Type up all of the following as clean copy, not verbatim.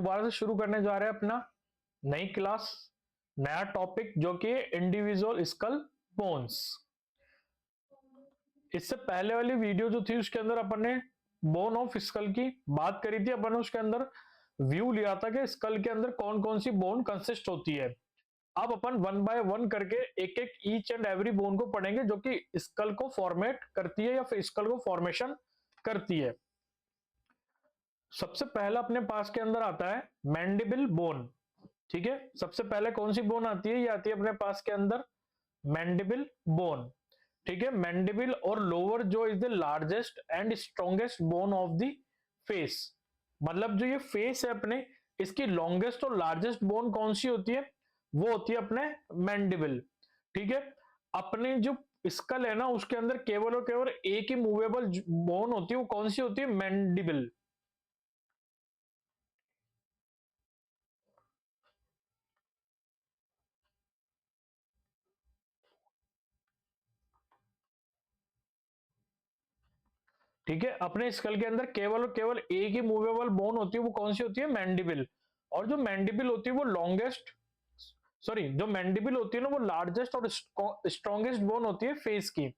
दोबारा से शुरू करने जा रहे हैं अपना नई क्लास, नया टॉपिक जो कि इंडिविजुअल स्कल बोन्स। इससे पहले वाली वीडियो जो थी उसके अंदर अपन ने बोन ऑफ स्कल की बात करी थी। अपन ने उसके अंदर व्यू लिया था कि स्कल के अंदर कौन कौन सी बोन कंसिस्ट होती है। अब अपन वन बाय वन करके एक एक ईच एंड एवरी बोन को पढ़ेंगे जो कि स्कल को फॉर्मेट करती है या फिर स्कल को फॉर्मेशन करती है। सबसे पहला अपने पास के अंदर आता है मैंडिबल बोन। ठीक है, सबसे पहले कौन सी बोन आती है? ये आती है अपने पास के अंदर मैंडिबल बोन। ठीक है, मैंडिबल और लोअर जो is the largest and strongest bone of the face. मतलब जो ये फेस है अपने, इसकी लॉन्गेस्ट और लार्जेस्ट बोन कौन सी होती है? वो होती है अपने मैंडिबल। ठीक है, अपने जो स्कल है ना उसके अंदर केवल और केवल एक ही मूवेबल बोन होती है, वो कौन सी होती है? मैंडिबल। ठीक है, अपने स्कल के अंदर केवल और केवल एक ही मूवेबल बोन होती है, वो कौन सी होती है? मैंडिबल। और जो मैंडिबल होती है वो लॉन्गेस्ट, सॉरी, जो मैंडिबल होती है ना वो लार्जेस्ट और स्ट्रॉन्गेस्ट बोन होती है फेस की।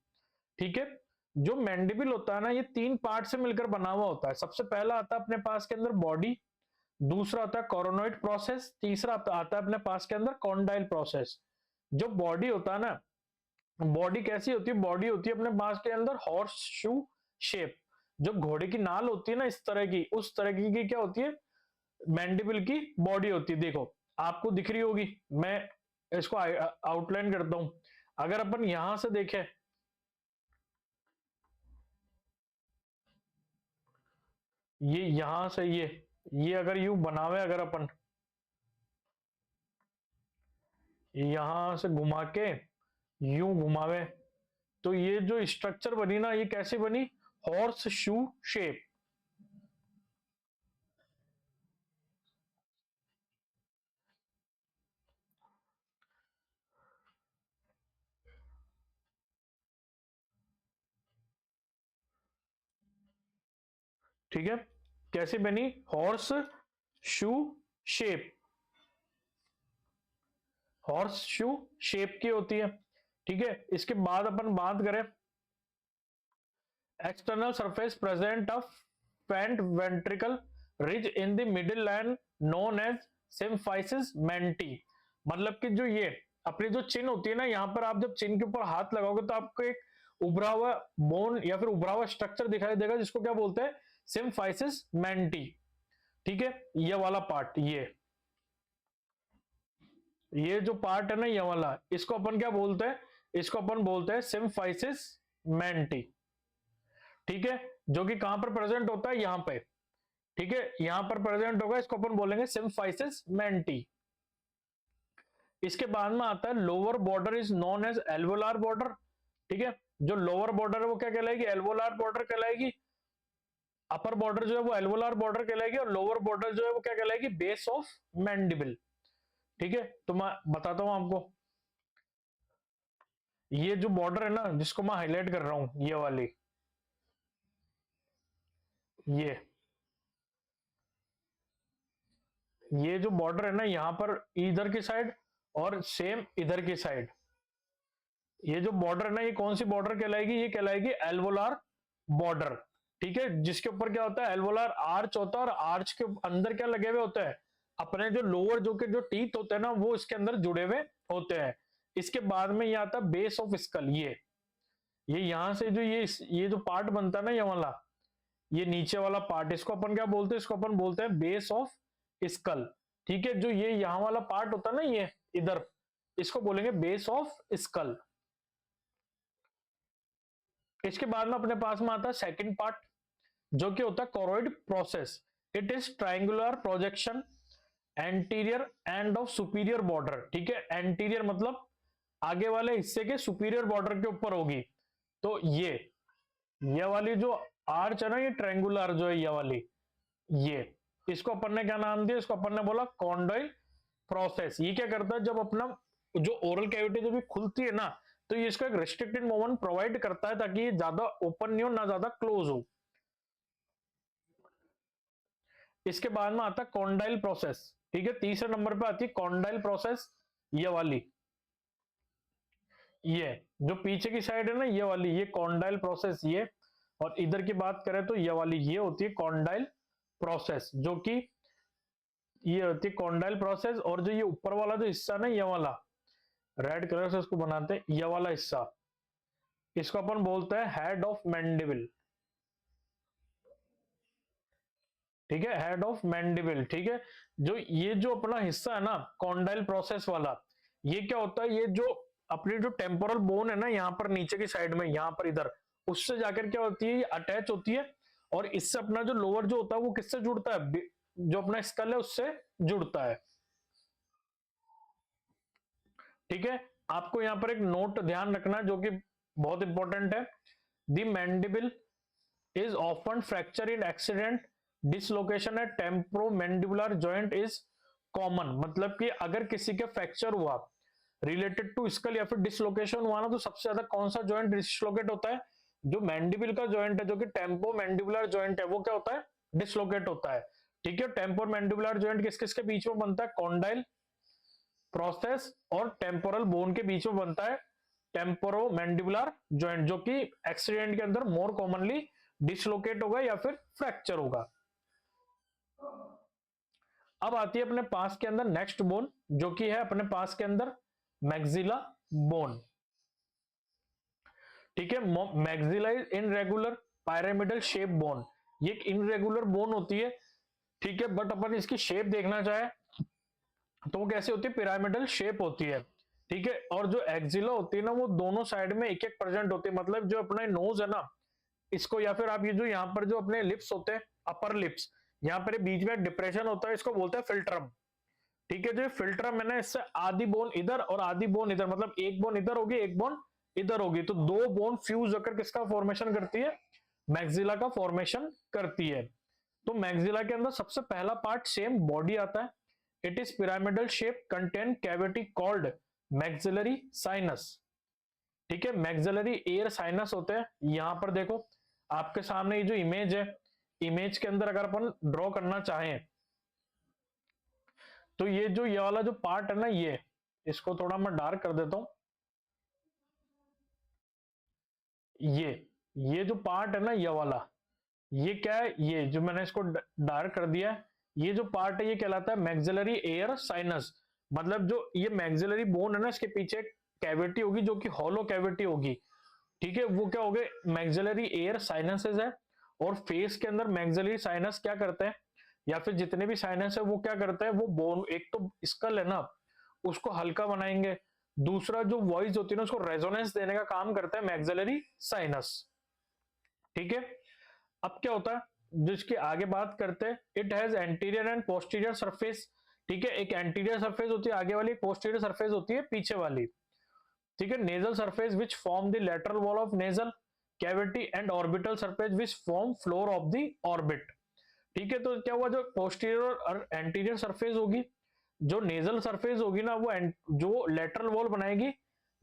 ठीक है, जो मैंडिबल होता है ना ये तीन पार्ट से मिलकर बना हुआ होता है। सबसे पहला आता है अपने पास के अंदर बॉडी, दूसरा आता है कोरोनॉइड प्रोसेस, तीसरा आता है अपने पास के अंदर कॉन्डाइल प्रोसेस। जो बॉडी होता है ना, बॉडी कैसी होती है? बॉडी होती है अपने पास के अंदर हॉर्स शू शेप। जो घोड़े की नाल होती है ना इस तरह की, उस तरह की क्या होती है? मैंडिबल की बॉडी होती है। देखो आपको दिख रही होगी, मैं इसको आउटलाइन करता हूं। अगर अपन यहां से देखें, ये यहां से ये अगर यू बनावे, अगर अपन यहां से घुमा के यूं घुमावे, तो ये जो स्ट्रक्चर बनी ना ये कैसी बनी? Horse shoe shape. ठीक है, कैसी बनी? Horse shoe shape. Horse shoe shape की होती है। ठीक है, इसके बाद अपन बात करें external surface present of faint ventricle ridge in the middle line known as symphysis menti. मतलब कि जो ये अपनी जो चिन्ह होती है ना, यहां पर आप जब चिन्ह के ऊपर हाथ लगाओगे तो आपको एक उभरा हुआ बोन या फिर उभरा हुआ स्ट्रक्चर दिखाई देगा जिसको क्या बोलते हैं? Symphysis menti. ठीक है, ये वाला पार्ट, ये जो पार्ट है ना ये वाला, इसको अपन क्या बोलते हैं? इसको अपन बोलते हैं सिम्फाइसिस मेंटी। ठीक है, जो कि कहां पर प्रेजेंट होता है? यहां पे। ठीक है, यहां पर प्रेजेंट होगा, इसको अपन बोलेंगे सिम्फाइसिस मेंटी। इसके बाद में आता है lower border is known as alveolar border. ठीक है, जो लोअर बॉर्डर है वो क्या कहलाएगी? एल्वोलार बॉर्डर कहलाएगी। अपर बॉर्डर जो है वो एल्वोलार बॉर्डर कहलाएगी और लोअर बॉर्डर जो है वो क्या कहलाएगी? Base of mandible. ठीक है, तो मैं बताता हूं आपको, ये जो बॉर्डर है ना जिसको मैं हाईलाइट कर रहा हूं, ये वाली, ये जो बॉर्डर है ना यहां पर इधर की साइड और सेम इधर की साइड, ये जो बॉर्डर है ना ये कौन सी बॉर्डर कहलाएगी? ये कहलाएगी एल्वोलार बॉर्डर। ठीक है, जिसके ऊपर क्या होता है? एल्वोलार आर्च होता है और आर्च के अंदर क्या लगे हुए होते हैं? अपने जो लोअर जो के जो टीथ होते हैं ना वो इसके अंदर जुड़े हुए होते हैं। इसके बाद में ये आता है बेस ऑफ स्कल। ये यहां से जो ये जो पार्ट बनता है ना ये वाला, ये नीचे वाला पार्ट, इसको अपन क्या बोलते हैं? इसको अपन बोलते हैं बेस ऑफ स्कल। ठीक है, जो ये यहां वाला पार्ट होता है ना ये इधर, इसको बोलेंगे बेस ऑफ स्कल। इसके बाद में अपने पास में आता है सेकंड पार्ट जो कि होता है choroid process. It is triangular projection anterior end of superior border. ठीक है, एंटीरियर मतलब आगे वाले हिस्से के सुपीरियर बॉर्डर के ऊपर होगी। तो ये वाली जो आर्च है ना ये ट्रायंगुलर जो है ये वाली, ये इसको अपन ने क्या नाम दिया? इसको अपन ने बोला कॉन्डोइल प्रोसेस। ये क्या करता है? जब अपना जो ओरल कैविटी जब भी खुलती है ना तो ये इसको एक रेस्ट्रिक्टेड मोमेंट प्रोवाइड करता है ताकि ये ज्यादा ओपन नहीं हो ना ज्यादा क्लोज हो। इसके बाद में आता है कॉन्डाइल प्रोसेस, ठीक है। तीसरे नंबर पे आती है कॉन्डाइल प्रोसेस, ये वाली, ये जो पीछे की साइड है ना ये वाली, ये कॉन्डाइल प्रोसेस ये। और इधर की बात करें तो ये वाली ये होती है कॉन्डाइल प्रोसेस, जो कि ये होती है कॉन्डाइल प्रोसेस। और जो ये ऊपर वाला जो हिस्सा ना ये वाला रेड कलर से इसको बनाते हैं, ये वाला हिस्सा, इसको अपन बोलते हैं हेड ऑफ मैंडिबल, ठीक है, हेड ऑफ मैंडिबल, ठीक है। जो ये जो अपना हिस्सा है ना कॉन्डाइल प्रोसेस वाला, ये क्या होता है, ये जो अपनी जो टेम्पोरल बोन है ना यहाँ पर नीचे की साइड में, यहाँ पर इधर, उससे जाकर क्या होती है, ये अटैच होती है। और इससे अपना जो लोअर जो होता है वो किससे जुड़ता है, जो अपना स्कल है उससे जुड़ता है, ठीक है। आपको यहाँ पर एक नोट ध्यान रखना जो कि बहुत इंपॉर्टेंट है, the mandible is often fracture in accident, dislocation at temporomandibular joint is common। मतलब कि अगर किसी के फ्रैक्चर हुआ रिलेटेड टू स्कल या फिर डिसलोकेशन हुआ ना, तो सबसे ज्यादा कौन सा जॉइंट डिसलोकेट होता है, जो मैंडिबल का जॉइंट है, जो कि टेम्पोमैंडिबुलर जॉइंट है, वो क्या होता है, डिसलोकेट होता है, ठीक है। टेम्पोमैंडिबुलर जॉइंट किस किस के बीच में बनता है, कॉन्डाइल प्रोसेस और टेम्पोरल बोन के बीच में बनता है टेम्पोरोमैंडिबुलर जॉइंट, जो कि एक्सीडेंट के अंदर मोर कॉमनली डिसलोकेट होगा या फिर फ्रैक्चर होगा। अब आती है अपने पास के अंदर नेक्स्ट बोन, जो कि है अपने पास के अंदर मैक्सिला बोन, ठीक है। Maxilla is irregular pyramidal shape bone, ये एक इनरेगुलर बोन होती है, ठीक है। बट अपन इसकी शेप देखना चाहे तो वो कैसे होती है, पिरामिडल शेप होती है, ठीक है। और जो एक्सिला होती है ना, वो दोनों साइड में एक एक प्रेजेंट होती है। मतलब जो अपना नोज है ना, इसको, या फिर आप ये जो यहाँ पर जो अपने लिप्स होते हैं, अपर लिप्स, यहाँ पर बीच में डिप्रेशन होता है, इसको बोलते हैं फिल्ट्रम, ठीक है। जो फिल्ट्रम है ना, इससे आधी बोन इधर और आधी बोन इधर, मतलब एक बोन इधर होगी एक बोन इधर होगी, तो दो बोन फ्यूज होकर किसका फॉर्मेशन करती है, मैक्सिला का फॉर्मेशन करती है। तो मैक्सिला के अंदर सबसे पहला पार्ट सेम बॉडी आता है, it is pyramidal shape, contain cavity called maxillary sinus, ठीक है। मैक्सिलरी एयर साइनस होते हैं। यहां पर देखो आपके सामने ये जो इमेज है, इमेज के अंदर अगर अपन ड्रॉ करना चाहें तो ये वाला जो पार्ट है ना, ये इसको थोड़ा मैं डार्क कर देता हूं, ये जो पार्ट है ना ये वाला, ये क्या है, ये जो मैंने इसको डार्क कर दिया है, ये जो पार्ट है ये कहलाता है मैक्सिलरी एयर साइनस। मतलब जो ये मैक्सिलरी बोन है ना, इसके पीछे कैविटी होगी जो कि हॉलो कैविटी होगी, ठीक है। वो क्या हो गए, मैक्सिलरी एयर साइनसेस है। और फेस के अंदर मैक्सिलरी साइनस क्या करते हैं, या फिर जितने भी साइनस है वो क्या करते हैं, वो बोन, एक तो स्कल है ना उसको हल्का बनाएंगे, दूसरा जो वॉइस होती है ना उसको रेजोनेंस देने का काम करता है मैक्सिलरी साइनस, ठीक है। अब क्या होता है, जिसकी आगे बात करते हैं, it has anterior and posterior surface, ठीक है। एक एंटीरियर सरफेस होती है आगे वाली, पोस्टीरियर सरफेस होती है पीछे वाली, ठीक है। Nasal surface which form the lateral wall of nasal cavity and orbital surface which form floor of the orbit, ठीक है। तो क्या हुआ, जो पोस्टीरियर और एंटीरियर सरफेस होगी, जो नेजल सरफेस होगी ना, वो जो लेटरल वॉल बनाएगी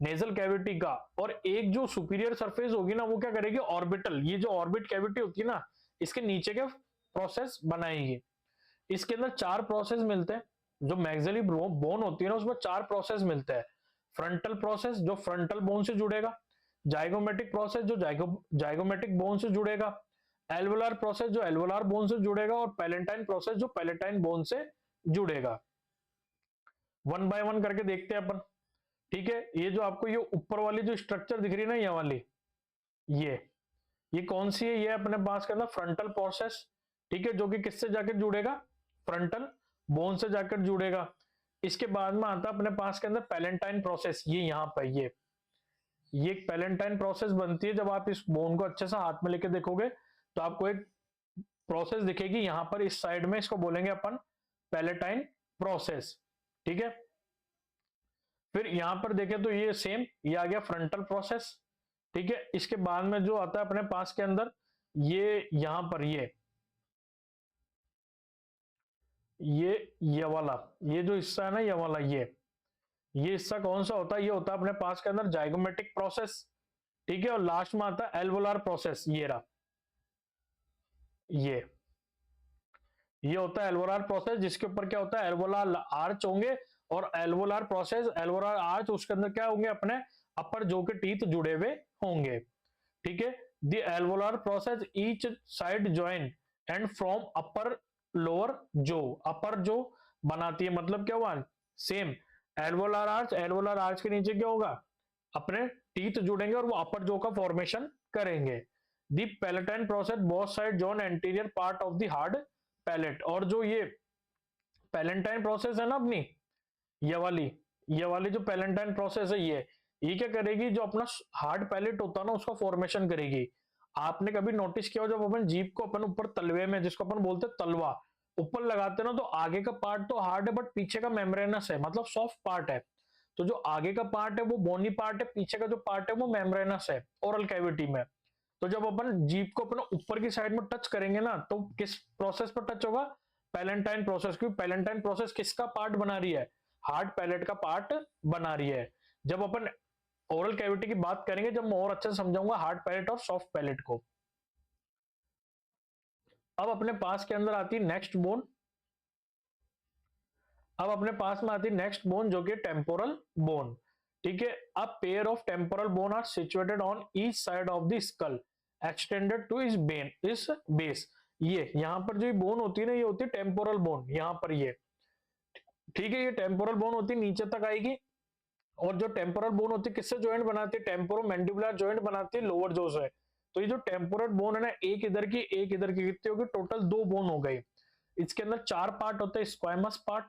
नेजल कैविटी का, और एक जो सुपीरियर सरफेस होगी ना वो क्या करेगी, ऑर्बिटल, ये जो ऑर्बिट कैविटी होती है ना इसके नीचे के प्रोसेस बनाएगी। इसके अंदर चार प्रोसेस मिलते हैं, जो मैक्सिलरी बोन होती है ना उसमें चार प्रोसेस मिलते हैं। फ्रंटल प्रोसेस जो फ्रंटल बोन से जुड़ेगा, जाइगोमेटिक प्रोसेस जो जाइगोमेटिक बोन से जुड़ेगा, एल्वोलार प्रोसेस जो एल्वोलार बोन से जुड़ेगा, और पैलेंटाइन प्रोसेस जो पैलेटाइन बोन से जुड़ेगा। वन बाय वन करके देखते हैं अपन, ठीक है। ये जो आपको ये ऊपर वाली जो स्ट्रक्चर दिख रही है ना, ये वाली, ये कौन सी है, ये अपने पास करना फ्रंटल प्रोसेस, ठीक है, जो कि किससे जाकर जुड़ेगा, फ्रंटल बोन से जाकर जुड़ेगा। इसके बाद में आता अपने पास के अंदर पैलेंटाइन प्रोसेस, ये यहाँ पर ये एक पैलेंटाइन प्रोसेस बनती है। जब आप इस बोन को अच्छे से हाथ में लेके देखोगे तो आपको एक प्रोसेस दिखेगी यहां पर इस साइड में, इसको बोलेंगे अपन पैलेटाइन प्रोसेस, ठीक है। फिर यहां पर देखें तो ये सेम, ये आ गया फ्रंटल प्रोसेस, ठीक है। इसके बाद में जो आता है अपने पास के अंदर, ये यहां पर ये वाला, ये जो हिस्सा है ना ये वाला, ये हिस्सा कौन सा होता है, ये होता है अपने पास के अंदर जाइगोमेटिक प्रोसेस, ठीक है। और लास्ट में आता है एल्वोलार प्रोसेस, ये रहा, ये ये होता है एल्वोलार प्रोसेस, जिसके ऊपर क्या होता है, एल्वोलार आर्च होंगे, और एल्वोलार प्रोसेस, एल्वोलार आर्च, उसके अंदर क्या होंगे, अपने अपर जो के टीथ जुड़े हुए होंगे। ठीक है, the alveolar process each side join and from upper lower जो, अपर जो बनाती है, मतलब क्या हुआ, सेम एल्वोलार आर्च के नीचे क्या होगा, अपने टीथ जुड़ेंगे और वो अपर जो का फॉर्मेशन करेंगे। The palatine process both side join anterior part of the hard palate, और जो ये पैलेंटाइन प्रोसेस है ना अपनी, ये वाली ये वाली जो पैलेंटाइन प्रोसेस है, ये क्या करेगी, जो अपना हार्ड पैलेट होता है ना उसका फॉर्मेशन करेगी। आपने कभी नोटिस किया हो, जब अपन जीप को अपन ऊपर तलवे में, जिसको अपन बोलते हैं तलवा, ऊपर लगाते हैं ना, तो आगे का पार्ट तो हार्ड है बट पीछे का मेम्ब्रेनस है, मतलब सॉफ्ट पार्ट है। तो जो आगे का पार्ट है वो बोनी पार्ट है, पीछे का जो पार्ट है वो मेम्ब्रेनस है ओरल कैविटी में। तो जब अपन जीप को अपने ऊपर की साइड में टच करेंगे ना, तो किस प्रोसेस पर टच होगा, पैलेंटाइन प्रोसेस, क्योंकि पैलेंटाइन प्रोसेस किसका पार्ट बना रही है, हार्ड पैलेट का पार्ट बना रही है। जब अपन ओरल कैविटी की बात करेंगे, जब मैं और अच्छे से समझाऊंगा हार्ड पैलेट और सॉफ्ट पैलेट को। अब अपने पास के अंदर आती है नेक्स्ट बोन, अब अपने पास में आती है नेक्स्ट बोन जो कि टेम्पोरल बोन। ठीक है, a pair of temporal bone are situated on each side of the skull extended to its base. ये यहां पर जो बोन होती है ना, ये होती है टेम्पोरल बोन, यहां पर ये, ठीक है, ये टेम्पोरल बोन होती है, नीचे तक आएगी। और जो टेम्पोरल बोन होती है किससे ज्वाइंट बनाती है, टेम्पोरो मैंडिबुलर ज्वाइंट बनाती है लोअर जो से। तो ये जो टेम्पोरल बोन है ना, एक इधर की एक इधर की, कितनी होगी, टोटल 2 बोन हो गई। इसके अंदर 4 पार्ट होते हैं, squamous part,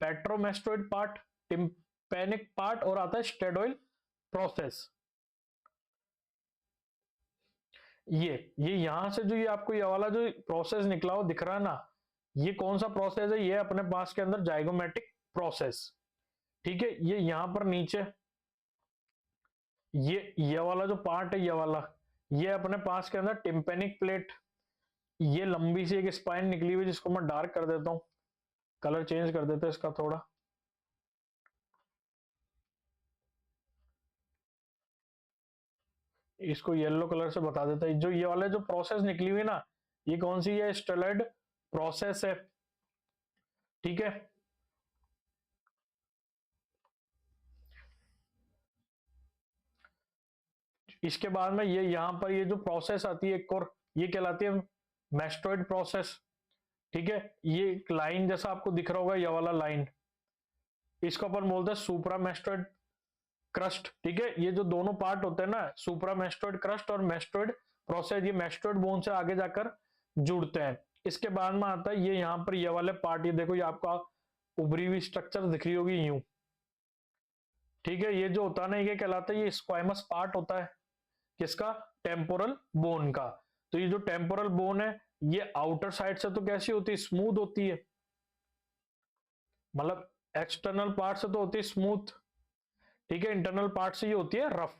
petromastoid part, tympanic part, और आता है स्टेडोइल प्रोसेस। ये यहां से जो ये आपको ये वाला जो प्रोसेस निकला हो दिख रहा है ना, ये कौन सा प्रोसेस है, ये अपने पास के अंदर जाइगोमेटिक प्रोसेस। ठीक है, ये यहां पर नीचे ये वाला जो पार्ट है, ये वाला, ये अपने पास के अंदर टिम्पेनिक प्लेट, ये लंबी सी एक स्पाइन निकली हुई, जिसको मैं डार्क कर देता हूं, कलर चेंज कर देते हैं इसका थोड़ा, इसको येलो कलर से बता देता है। जो ये वाला जो प्रोसेस निकली हुई ना, ये कौन सी है, स्टेलॉइड प्रोसेस है। ठीक है, इसके बाद में ये यहां पर ये जो प्रोसेस आती है एक और, ये कहलाती है मैस्टोइड प्रोसेस। ठीक है, ये एक लाइन जैसा आपको दिख रहा होगा, ये वाला लाइन, इसको अपन बोलते हैं सुप्रामेस्टोइड क्रस्ट। ठीक है, ये जो दोनों पार्ट होते हैं ना, सुप्रामेस्टोइड क्रस्ट और मेस्टोइड प्रोसेस, ये मेस्टोइड बोन से आगे जाकर जुड़ते हैं। इसके बाद में आता है ये यहाँ पर ये वाले पार्ट, ये देखो, ये आपका उभरी हुई स्ट्रक्चर दिख रही होगी यूं। ठीक है, ये जो होता है ना, ये कहलाता है, ये स्क्वाइमस पार्ट होता है किसका, टेम्पोरल बोन का। तो ये जो टेम्पोरल बोन है, ये आउटर साइड से तो कैसी होती है, स्मूथ होती है, मतलब एक्सटर्नल पार्ट से तो होती है स्मूथ। ठीक है, इंटरनल पार्ट से ये होती है रफ।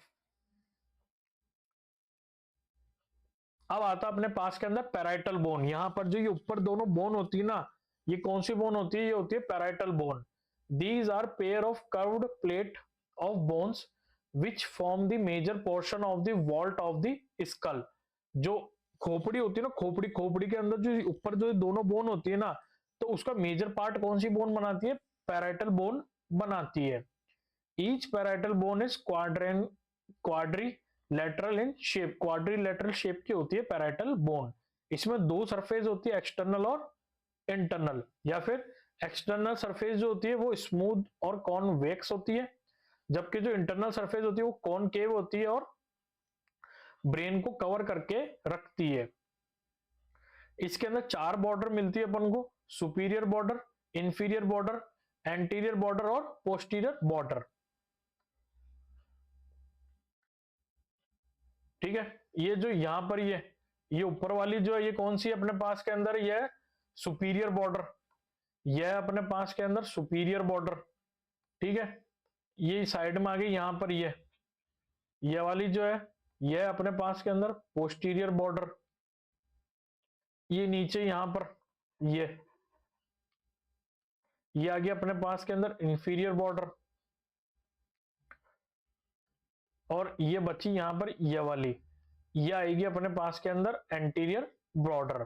अब आता अपने पास के अंदर पैराइटल बोन, यहां पर जो ये ऊपर दोनों बोन होती है ना, ये कौन सी बोन होती है, ये होती है parietal bone. These are pair of curved plate of bones which form the major portion of the vault of the skull. जो खोपड़ी होती है ना, खोपड़ी खोपड़ी के अंदर जो ऊपर जो दोनों बोन होती है ना, तो उसका मेजर पार्ट कौन सी बोन बनाती है, पैराइटल बोन बनाती है। Each parietal bone is quadri lateral in shape, quadrilateral shape की होती है पैराइटल बोन। इसमें 2 सरफेस होती है, एक्सटर्नल और इंटरनल, या फिर एक्सटर्नल सरफेस जो होती है वो स्मूथ और कॉन्वेक्स होती है, जबकि जो इंटरनल सरफेस होती है वो कॉनकेव होती है और ब्रेन को कवर करके रखती है। इसके अंदर 4 बॉर्डर मिलती है अपन को, superior border, inferior border, anterior border और पोस्टीरियर बॉर्डर। ठीक है, ये जो यहां पर ये ऊपर वाली जो है, ये कौन सी अपने पास के अंदर, ये है सुपीरियर बॉर्डर, यह अपने पास के अंदर सुपीरियर बॉर्डर। ठीक है, ये साइड में आ गई, यहां पर ये वाली जो है, यह अपने पास के अंदर पोस्टीरियर बॉर्डर। ये नीचे यहां पर ये आ गया अपने पास के अंदर इंफीरियर बॉर्डर, और ये बची यहां पर ये वाली, ये आएगी अपने पास के अंदर एंटीरियर बॉर्डर।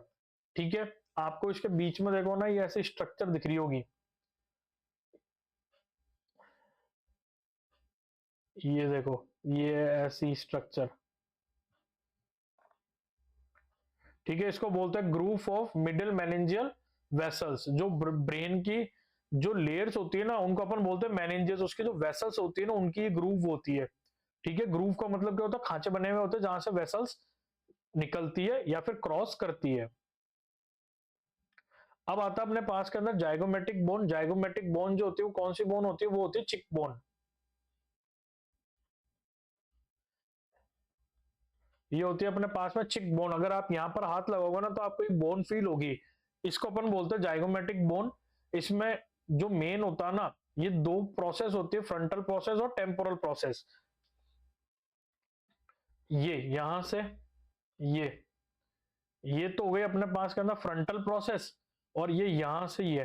ठीक है, आपको इसके बीच में देखो ना, ये ऐसी स्ट्रक्चर दिख रही होगी, ये देखो, ये ऐसी स्ट्रक्चर, ठीक है। इसको बोलते हैं groove of middle meningeal vessels. जो ब्रेन की जो लेयर्स होती है ना, उनको अपन बोलते हैं मेनिंजेस, उसकी जो वेसल्स होती है ना, उनकी ग्रूव होती है, ठीक है। ग्रूव का मतलब क्या होता है, खांचे बने हुए होते हैं जहां से वेसल्स निकलती है या फिर क्रॉस करती है। अब आता है अपने पास के अंदर जाइगोमेटिक बोन। जाइगोमेटिक बोन जो होती है वो कौन सी बोन होती है, वो होती है चिक बोन। ये होती है अपने पास में चिक बोन। अगर आप यहाँ पर हाथ लगाओगे ना तो आपको एक बोन फील होगी, इसको अपन बोलते हैं जाइगोमेटिक बोन। इसमें जो मेन होता है ना, ये दो प्रोसेस होती है, फ्रंटल प्रोसेस और टेम्पोरल प्रोसेस। ये यहां से, ये ये तो हो गई अपने पास के अंदर फ्रंटल प्रोसेस, और ये यहां से ये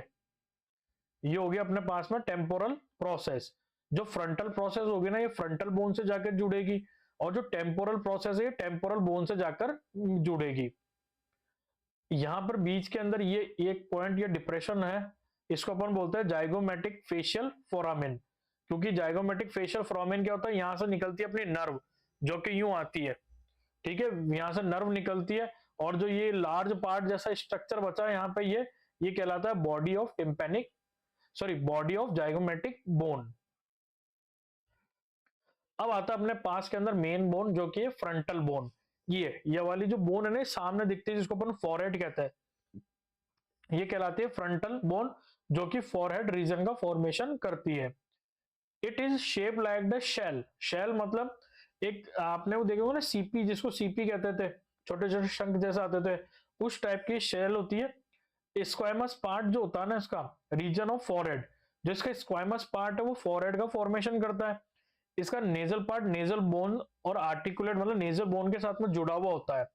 हो गया अपने पास में टेम्पोरल प्रोसेस। जो फ्रंटल प्रोसेस होगी ना, ये फ्रंटल बोन से जाकर जुड़ेगी, और जो टेम्पोरल प्रोसेस है, ये टेम्पोरल बोन से जाकर जुड़ेगी। यहां पर बीच के अंदर ये एक पॉइंट, ये डिप्रेशन है, इसको अपन बोलते हैं जाइगोमेटिक फेशियल फोरामेन। क्योंकि जाइगोमेटिक फेशियल फोरामेन क्या होता है, यहां से निकलती है अपनी नर्व, जो कि यूं आती है, ठीक है। यहां से नर्व निकलती है, और जो ये लार्ज पार्ट जैसा स्ट्रक्चर बचा है यहाँ पे, ये कहलाता है body of tympanic, sorry, body of zygomatic bone. अब आता है अपने पास के अंदर मेन बोन, जो कि है फ्रंटल बोन। ये वाली जो बोन है ना, सामने दिखती है, जिसको अपन फॉरहेड कहते हैं, ये कहलाती है फ्रंटल बोन, जो कि फॉरहेड रीजन का फॉर्मेशन करती है। It is shape like the shell. Shell मतलब एक, आपने वो देखा होगा ना सीपी, जिसको सीपी कहते थे, छोटे छोटे शंख जैसे आते थे, उस टाइप की शेल होती है। स्क्वाइमस पार्ट जो होता है ना, इसका रीजन ऑफ फॉरहेड, जो इसका स्क्वाइमस पार्ट है वो फॉरहेड का फॉर्मेशन करता है। इसका नेजल पार्ट नेजल बोन और आर्टिकुलेट मतलब नेजल बोन के साथ में जुड़ा हुआ होता है।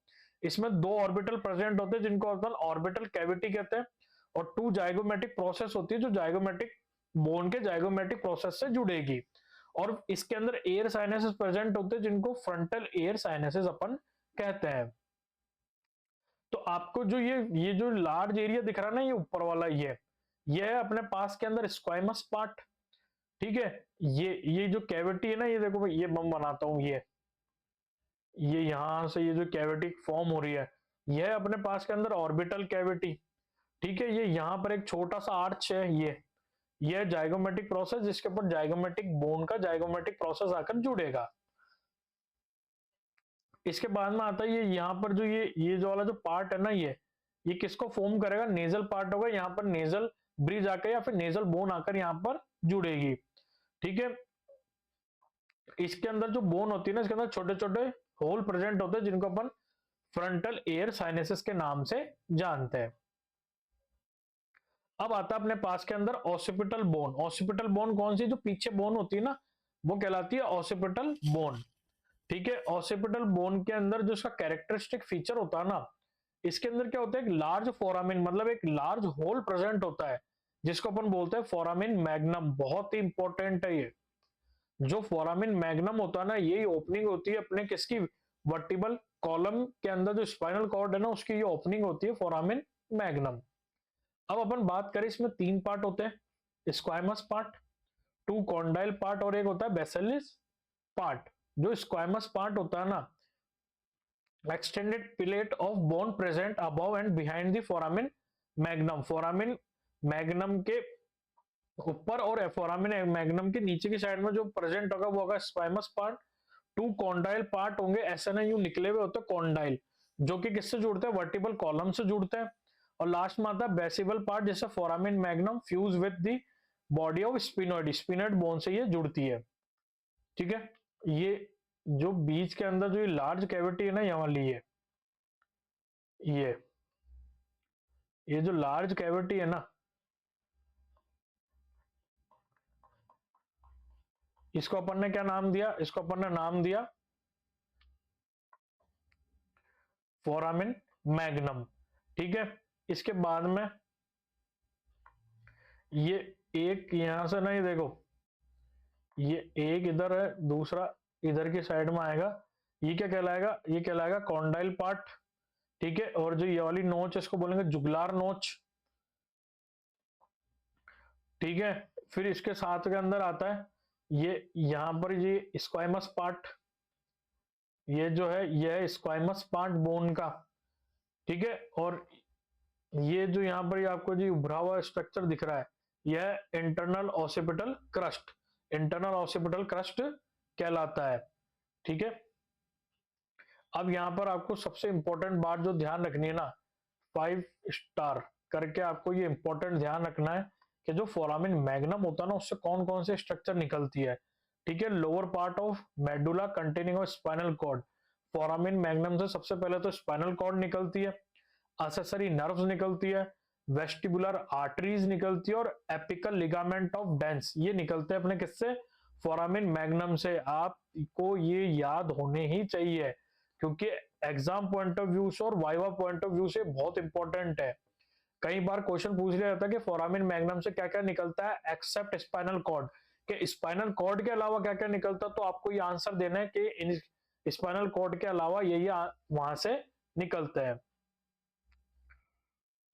इसमें दो ऑर्बिटल प्रेजेंट होते हैं, जिनको अपन ऑर्बिटल कैविटी कहते हैं, और टू जाइगोमेटिक प्रोसेस होती है, जो जाइगोमेटिक बोन के जाइगोमेटिक प्रोसेस से जुड़ेगी। और इसके अंदर एयर साइनेसेस प्रेजेंट होते हैं, जिनको फ्रंटल एयर साइनेसेस अपन कहते हैं। तो आपको जो ये जो लार्ज एरिया दिख रहा है ना, ये ऊपर वाला, ये है अपने पास के अंदर स्क्वाइमस पार्ट, ठीक है। ये जो कैविटी है ना, ये देखो भाई, ये मैं बनाता हूं, ये यहां से ये जो कैविटी फॉर्म हो रही है, ये है अपने पास के अंदर ऑर्बिटल कैविटी, ठीक है। ये यहाँ पर एक छोटा सा आर्च है, ये जाइगोमेटिक प्रोसेस, जिसके ऊपर जाइगोमेटिक बोन का जाइगोमेटिक प्रोसेस आकर जुड़ेगा। इसके बाद में आता है ये यहाँ पर जो ये जो वाला जो पार्ट है ना, ये किसको फॉर्म करेगा, नेजल पार्ट होगा। यहाँ पर नेजल ब्रिज आकर या फिर नेजल बोन आकर यहाँ पर जुड़ेगी, ठीक है। इसके अंदर जो बोन होती है ना, इसके अंदर छोटे छोटे होल प्रेजेंट होते हैं, जिनको अपन फ्रंटल एयर साइनेसिस के नाम से जानते हैं। अब आता है अपने पास के अंदर ऑसिपिटल बोन। ऑसिपिटल बोन कौन सी, जो पीछे बोन होती है ना, वो कहलाती है ऑसिपिटल बोन, ठीक है। ऑसिपिटल बोन के अंदर जो इसका कैरेक्टरिस्टिक फीचर होता है ना, इसके अंदर क्या होता है, एक लार्ज फोरामिन मतलब एक लार्ज होल प्रेजेंट होता है, जिसको अपन बोलते हैं फोरामिन मैग्नम। बहुत ही इंपॉर्टेंट है ये। जो फोरामिन मैग्नम होता है ना, यही ओपनिंग होती है अपने किसकी, वर्टिबल कॉलम के अंदर जो स्पाइनल कॉर्ड है ना, उसकी ये ओपनिंग होती है फोरामिन मैग्नम। अब अपन बात करें, इसमें तीन पार्ट होते हैं, squamous part, two condyle part, और एक होता है बेसिलिस पार्ट। जो स्क्वाइमस पार्ट होता है ना, extended pellet of bone present above and behind the foramen magnum. Foramen magnum के ऊपर और फोरामिन मैग्नम के नीचे की साइड में जो प्रेजेंट होगा वो होगा squamous part. Two condyle part होंगे, ऐसे ना यूं निकले हुए होते हैं कॉन्डाइल, जो कि किससे जुड़ते हैं, वर्टिबल कॉलम से जुड़ते हैं। और लास्ट में आता है बेसिबल पार्ट, जैसे foramen magnum fuse with the body of sphenoid, sphenoid bone से ये जुड़ती है, ठीक है। ये जो बीच के अंदर जो ये लार्ज कैविटी है ना, यहाँ वाली ये ये जो लार्ज कैविटी है ना, इसको अपन ने क्या नाम दिया, इसको अपन ने नाम दिया फोरामिन मैग्नम, ठीक है। इसके बाद में ये एक यहां से नहीं, देखो ये एक इधर है, दूसरा इधर की साइड में आएगा, ये क्या कहलाएगा, ये कहलाएगा कॉन्डाइल पार्ट, ठीक है, और जो ये वाली नोच इसको बोलेंगे जुगुलार नोच, ठीक है। फिर इसके साथ के अंदर आता है ये यहाँ पर ये स्क्वाइमस पार्ट, ये जो है ये है स्क्वाइमस पार्ट बोन का, ठीक है। और ये जो यहाँ पर ये आपको जो उभरा हुआ स्ट्रक्चर दिख रहा है, यह internal occipital crust, internal occipital crust कहलाता है, ठीक है। अब यहाँ पर आपको सबसे इंपॉर्टेंट बात जो ध्यान रखनी है ना, 5 स्टार करके आपको ये इंपॉर्टेंट ध्यान रखना है कि जो फोरामिन मैग्नम होता है ना, उससे कौन कौन से स्ट्रक्चर निकलती है, ठीक है। Lower part of medulla containing of spinal cord, foramen magnum से सबसे पहले तो स्पाइनल कॉर्ड निकलती है, एक्सेसरी नर्व्स निकलती है, वेस्टिबुलर आर्टरीज निकलती है, और एपिकल लिगामेंट ऑफ डेंस, ये निकलते हैं अपने किससे, फोरामिन मैग्नम से। आपको ये याद होने ही चाहिए क्योंकि एग्जाम पॉइंट ऑफ व्यू से और वाइवा पॉइंट ऑफ व्यू से बहुत इंपॉर्टेंट है। कई बार क्वेश्चन पूछ लिया जाता है कि फोरामिन मैग्नम से क्या क्या निकलता है एक्सेप्ट स्पाइनल कॉर्ड, के स्पाइनल कॉर्ड के अलावा क्या क्या निकलता है, तो आपको ये आंसर देना है कि स्पाइनल कॉर्ड के अलावा ये वहां से निकलते हैं।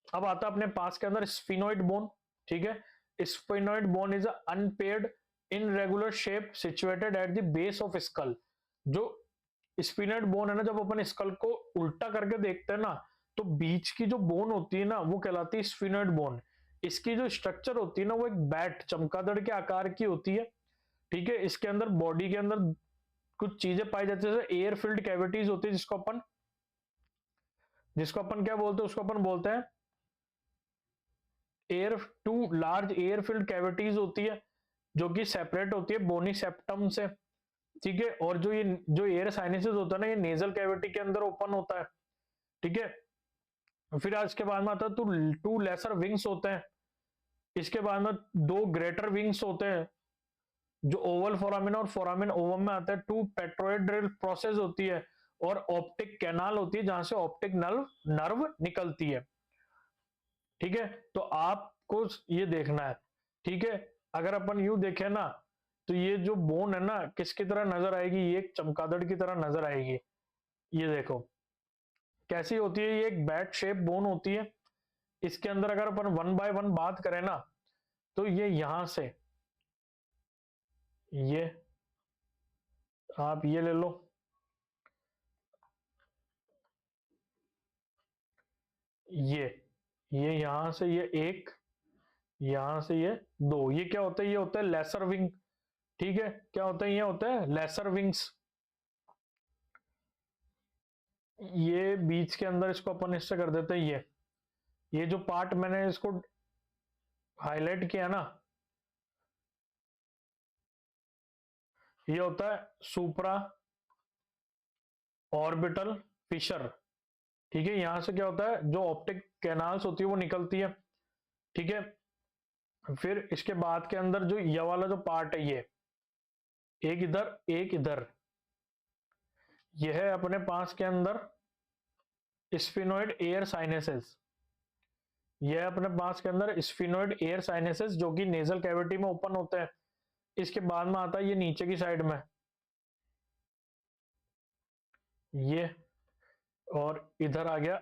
अब आता है अपने पास के अंदर स्फिनोइड बोन, ठीक है। Sphenoid bone is unpaired irregular shape situated at the base of skull. जो स्फिनोइड बोन है ना, जब अपन स्कल को उल्टा करके देखते हैं ना, तो बीच की जो बोन होती है ना, वो कहलाती है स्फिनोइड बोन। इसकी जो स्ट्रक्चर होती है ना, वो एक बैट चमगादड़ के आकार की होती है, ठीक है। इसके अंदर बॉडी के अंदर कुछ चीजें पाई जाती है, जैसे एयर फिल्ड कैविटीज होती है, जिसको अपन क्या बोलते हैं, उसको अपन बोलते हैं air, two large air filled cavities होती है जो कि सेपरेट होती है बोनी सेप्टम से, ठीक है। और जो एयर साइनसेस होता है ना, ये नेजल कैविटी के अंदर ओपन होता है, ठीक है। फिर आज के बाद में आता है टू लेसर विंग्स होते हैं, इसके बाद में 2 ग्रेटर विंग्स होते हैं जो ओवल फोरामिन और फोरामिन ओवम में आते हैं। 2 पेट्रोइड्रल प्रोसेस होती है, और ऑप्टिक कैनाल होती है जहां से ऑप्टिक नर्व निकलती है, ठीक है। तो आपको ये देखना है, ठीक है। अगर अपन यूं देखें ना, तो ये जो बोन है ना, किसकी तरह नजर आएगी, ये एक चमगादड़ की तरह नजर आएगी। ये देखो कैसी होती है, ये एक बैट शेप बोन होती है। इसके अंदर अगर अपन 1 बाय 1 बात करें ना, तो ये यहां से ये आप ये ले लो, ये यहां से ये एक, यहां से ये 2, ये क्या होता है, ये होता है लेसर विंग, ठीक है। क्या होता है, ये होता है लेसर विंग्स। ये बीच के अंदर इसको अपन इससे कर देते हैं, ये जो पार्ट मैंने इसको हाईलाइट किया ना, ये होता है सुप्रा ऑर्बिटल फिशर, ठीक है। यहां से क्या होता है, जो ऑप्टिक कैनाल्स होती है वो निकलती है, ठीक है। फिर इसके बाद के अंदर जो ये वाला जो पार्ट है, ये एक इधर एक इधर, ये है अपने पास के अंदर स्फिनोइड एयर साइनेसेस, यह है अपने पास के अंदर स्फिनोइड एयर साइनेसेस जो कि नेजल कैविटी में ओपन होते हैं। इसके बाद में आता है ये नीचे की साइड में ये, और इधर आ गया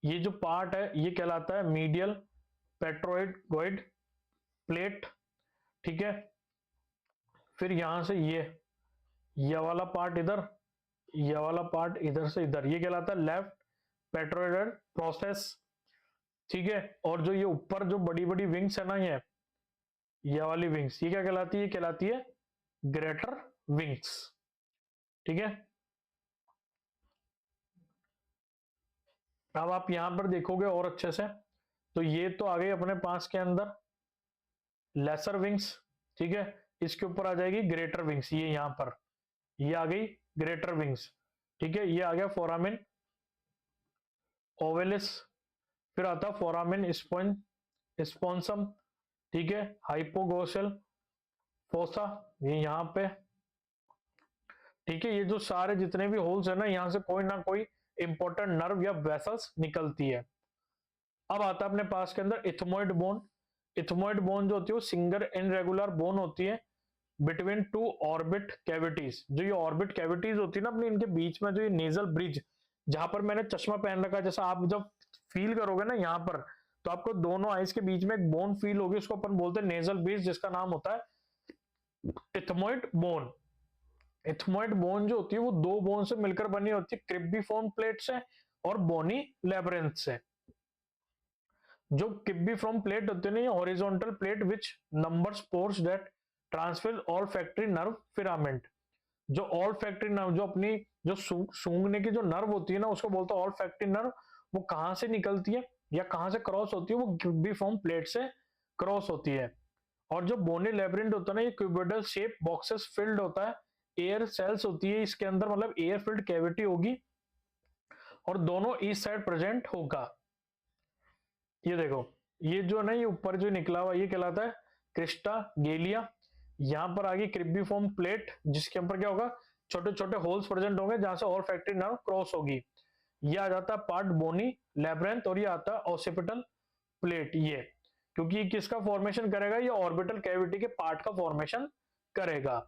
ये जो पार्ट है ये कहलाता है मीडियल पेट्रोइड प्लेट, ठीक है। फिर यहां से ये वाला पार्ट इधर, ये वाला पार्ट इधर से इधर, ये कहलाता है लेफ्ट पेट्रोइड प्रोसेस, ठीक है। और जो ये ऊपर जो बड़ी बड़ी विंग्स है ना, ये वाली विंग्स, ये क्या कहलाती है, ये कहलाती है ग्रेटर विंग्स, ठीक है। अब आप यहां पर देखोगे और अच्छे से, तो ये तो आ गई अपने पास के अंदर लेसर विंग्स, ठीक है। इसके ऊपर आ जाएगी ग्रेटर विंग्स, ये यहां पर ये आ गई ग्रेटर विंग्स, ठीक है। ये आ गया फोरामिन ओवेलिस। फिर आता फोरामिन स्पॉन्सम, ठीक है। हाइपोगोसल फोसा, ये यहां पे, ठीक है। ये जो सारे जितने भी होल्स है ना, यहां से कोई ना कोई इंपॉर्टेंट नर्व या वेसल्स निकलती है। अब आता है अपने पास के अंदर इथमोइड बोन। इथमोइड बोन जो होती है वो सिंगल इनरेगुलर बोन होती है बिटवीन 2 ऑर्बिट कैविटीज। जो ये ऑर्बिट कैविटीज होती है ना अपनी, इनके बीच में जो ये नेजल ब्रिज जहां पर मैंने चश्मा पहन रखा है, जैसा आप जब फील करोगे ना यहाँ पर, तो आपको दोनों आईज के बीच में एक बोन फील होगी, उसको अपन बोलते हैं नेजल ब्रिज, जिसका नाम होता है इथमोइड बोन। इथमोइड बोन जो होती है वो दो बोन से मिलकर बनी होती है, क्रिब्बिफॉर्म प्लेट से और बोनी लेब्रिंथ से। जो क्रिब्बिफॉर्म प्लेट होती है ना, ये horizontal plate which numbers pores that transfer all factory nerve filament. जो ऑल फैक्ट्री नर्व, जो अपनी जो सूंघने की जो नर्व होती है ना, उसको बोलते हैं ऑल फैक्ट्री नर्व। वो कहां से निकलती है या कहां से क्रॉस होती है? वो क्यूबिफॉर्म प्लेट से क्रॉस होती है। और जो बोनी लेब्रिंथ होता है ना, ये क्यूबोइडल शेप बॉक्सेस फिल्ड होता है, एयर सेल्स होती है इसके अंदर, मतलब एयर फिल्ड कैविटी होगी, और दोनों ईस्ट साइड प्रेजेंट होगा। ये देखो, ये जो ना, ये ऊपर जो निकला हुआ ये कहलाता है क्रिस्टा गेलिया। यहां पर आगे क्रिब्बिफॉर्म प्लेट, जिसके ऊपर क्या होगा, छोटे छोटे होल्स प्रेजेंट होंगे जहां से ऑल फैक्ट्री नर्व क्रॉस होगी। ये आ जाता है पार्ट बोनी लेब्रिंथ, और ये आता है ऑसिपिटल प्लेट। ये क्योंकि ये किसका फॉर्मेशन करेगा? ये ऑर्बिटल कैविटी के पार्ट का फॉर्मेशन करेगा।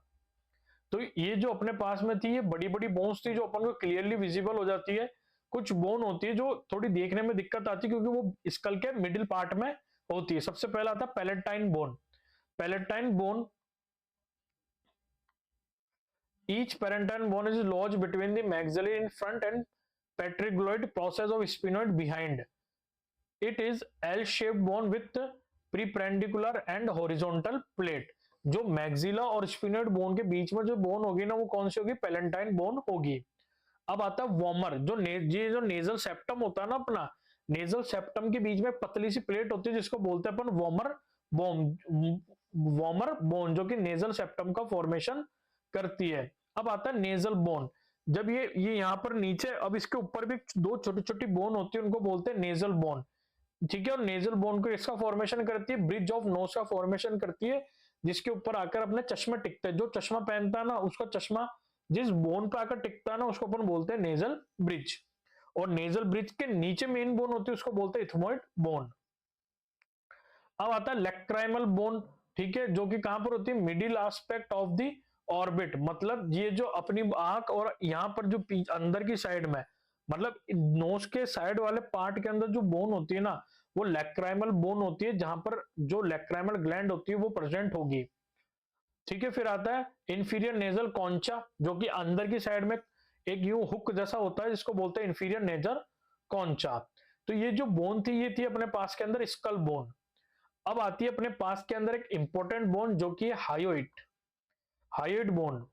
तो ये जो अपने पास में थी, ये बड़ी बड़ी बोन्स थी जो अपन को क्लियरली विजिबल हो जाती है। कुछ बोन होती है जो थोड़ी देखने में दिक्कत आती है, क्योंकि वो स्कल के मिडिल पार्ट में होती है। सबसे पहला आता है palatine bone. Palatine bone, each palatine bone is lodged between the maxillary in front and pterygoid process of sphenoid behind. It is L-shaped bone with prependicular and horizontal plate. जो maxilla और sphenoid bone के बीच में जो bone होगी ना, वो कौन सी होगी? पैलेटाइन बोन होगी। अब आता है वॉमर। ये जो नेजल सेप्टम होता है ना अपना, नेजल सेप्टम के बीच में पतली सी प्लेट होती है, जिसको बोलते हैं अपन वॉमर बोन। वॉमर बोन जो कि नेजल सेप्टम का फॉर्मेशन करती है। अब आता है नेजल बोन। जब ये यहाँ पर नीचे, अब इसके ऊपर भी दो छोटी छोटी बोन होती है, उनको बोलते हैं नेजल बोन। ठीक है, और नेजल बोन को इसका फॉर्मेशन करती है, ब्रिज ऑफ नोज का फॉर्मेशन करती है, जिसके ऊपर आकर अपने चश्मे टिकते हैं। जो चश्मा पहनता है ना, उसका चश्मा जिस बोन पे आकर टिकता है ना, उसको अपन बोलते हैं नेजल ब्रिज। और नेजल ब्रिज के नीचे मेन बोन होती है, उसको बोलते हैं इथमोइड बोन। अब आता है लेक्राइमल बोन। ठीक है, जो कि कहां पर होती है? Middle aspect of the orbit. मतलब ये जो अपनी आंख और यहाँ पर जो अंदर की साइड में, मतलब नोज के साइड वाले पार्ट के अंदर जो बोन होती है ना, वो लेक्राइमल बोन होती है, जहां पर जो लेक्राइमल ग्लैंड होती है वो प्रेजेंट होगी। ठीक है, फिर आता है इंफीरियर नेजल कॉन्चा, जो कि अंदर की साइड में एक यूं हुक जैसा होता है, जिसको बोलते हैं इंफीरियर नेजल कॉन्चा। तो ये जो बोन थी, ये थी अपने पास के अंदर स्कल बोन। अब आती है अपने पास के अंदर एक इंपॉर्टेंट बोन, जो कि है हायोइड। Hyoid bone.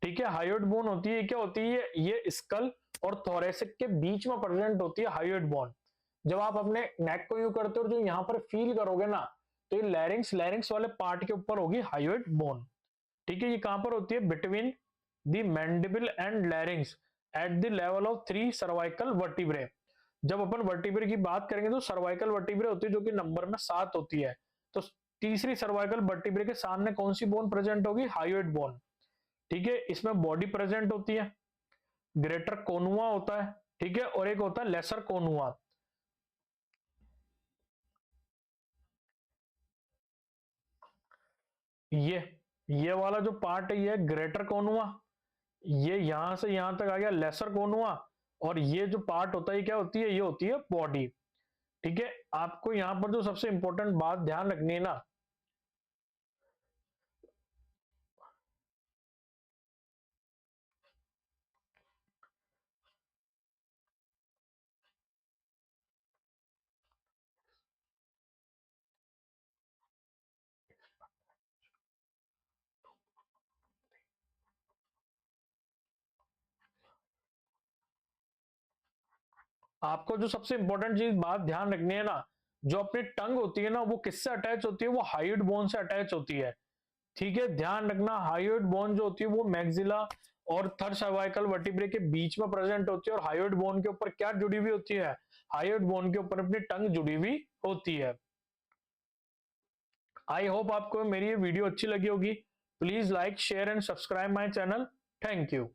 ठीक है, हायोइड बोन होती है, क्या होती है? ये स्कल और थोरेसिक के बीच में प्रेजेंट होती है हायोइड बोन। जब आप अपने नेक को यू करते हो, जो यहां पर फील करोगे ना, तो ये लैरिंक्स वाले पार्ट के ऊपर होगी हायोइड बोन। ठीक है, ये कहां पर होती है? Between the mandible and larynx at the level of 3 cervical vertebrae. जब अपन वर्टिब्रे की बात करेंगे तो सर्वाइकल वर्टिब्रे होती है, जो कि नंबर में 7 होती है। तो तीसरी सर्वाइकल वर्टिब्रे के सामने कौन सी बोन प्रेजेंट होगी? Hyoid bone. ठीक है, इसमें बॉडी प्रेजेंट होती है, ग्रेटर कोनुआ होता है, ठीक है, और एक होता है लेसर कोनुआ। ये ये वाला जो पार्ट है, ये ग्रेटर कोनुआ। ये यहां से यहां तक आ गया लेसर कोनुआ। और ये जो पार्ट होता है, क्या होती है? ये होती है बॉडी। ठीक है, आपको यहां पर जो सबसे इंपॉर्टेंट बात ध्यान रखनी है ना, आपको जो सबसे इंपॉर्टेंट चीज बात ध्यान रखनी है ना, जो अपनी टंग होती है ना, वो किससे अटैच होती है? वो हायोइड बोन से अटैच होती है। ठीक है, ध्यान रखना, हायोइड बोन जो होती है वो मैक्सिला और थर्ड सर्वाइकल वर्टिब्रे के बीच में प्रेजेंट होती है। और हायोइड बोन के ऊपर क्या जुड़ी हुई होती है? हायोइड बोन के ऊपर अपनी टंग जुड़ी हुई होती है। आई होप आपको मेरी ये वीडियो अच्छी लगी होगी। Please like, share and subscribe my channel. Thank you.